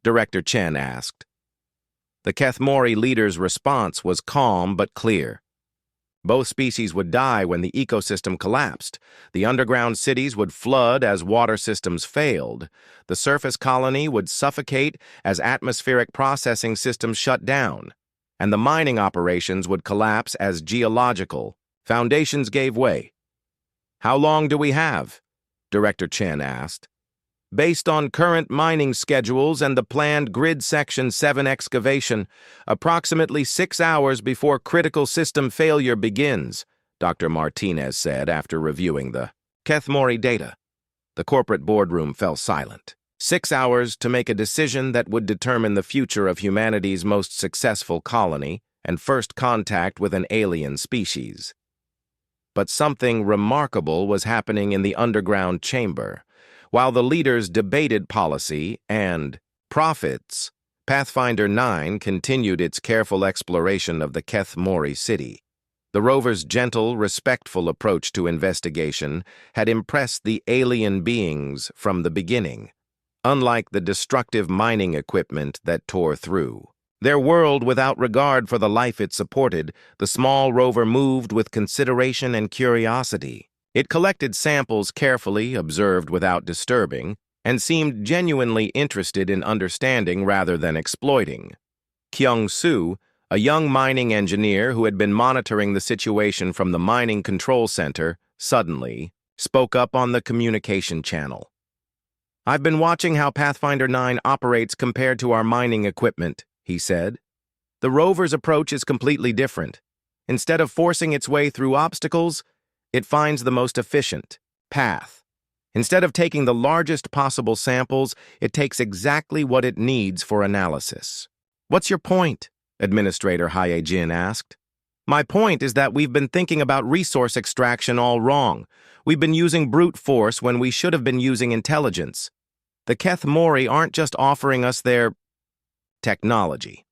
Director Chen asked. The Kethmori leader's response was calm but clear. Both species would die when the ecosystem collapsed. The underground cities would flood as water systems failed. The surface colony would suffocate as atmospheric processing systems shut down. And the mining operations would collapse as geological foundations gave way. How long do we have? Director Chen asked. Based on current mining schedules and the planned Grid Section 7 excavation, approximately 6 hours before critical system failure begins, Dr. Martinez said after reviewing the Kethmori data. The corporate boardroom fell silent. 6 hours to make a decision that would determine the future of humanity's most successful colony and first contact with an alien species. But something remarkable was happening in the underground chamber. While the leaders debated policy and profits, Pathfinder 9 continued its careful exploration of the Kethmori city. The rover's gentle, respectful approach to investigation had impressed the alien beings from the beginning, unlike the destructive mining equipment that tore through. Their world without regard for the life it supported, the small rover moved with consideration and curiosity. It collected samples carefully, observed without disturbing, and seemed genuinely interested in understanding rather than exploiting. Kyung-soo, a young mining engineer who had been monitoring the situation from the mining control center, suddenly spoke up on the communication channel. "I've been watching how Pathfinder 9 operates compared to our mining equipment," he said. "The rover's approach is completely different. Instead of forcing its way through obstacles, it finds the most efficient path. Instead of taking the largest possible samples, it takes exactly what it needs for analysis." "What's your point?" Administrator Haye-Jin asked. "My point is that we've been thinking about resource extraction all wrong. We've been using brute force when we should have been using intelligence. The Kethmori aren't just offering us their technology.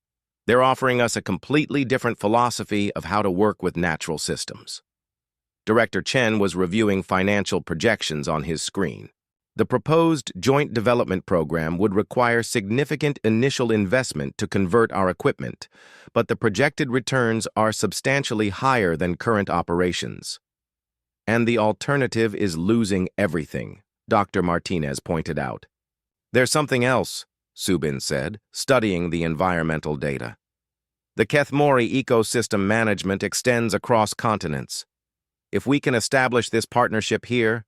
They're offering us a completely different philosophy of how to work with natural systems." Director Chen was reviewing financial projections on his screen. The proposed joint development program would require significant initial investment to convert our equipment, but the projected returns are substantially higher than current operations. And the alternative is losing everything, Dr. Martinez pointed out. "There's something else," Subin said, studying the environmental data. "The Kethmori ecosystem management extends across continents. If we can establish this partnership here,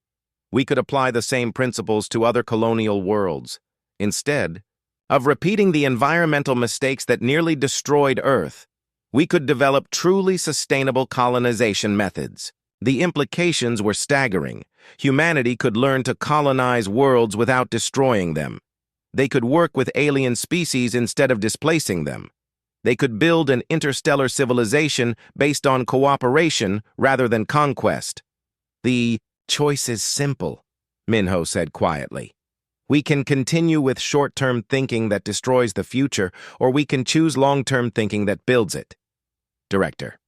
we could apply the same principles to other colonial worlds. Instead of repeating the environmental mistakes that nearly destroyed Earth, we could develop truly sustainable colonization methods. The implications were staggering. Humanity could learn to colonize worlds without destroying them. They could work with alien species instead of displacing them. They could build an interstellar civilization based on cooperation rather than conquest. The choice is simple, Minho said quietly. We can continue with short-term thinking that destroys the future, or we can choose long-term thinking that builds it. Director.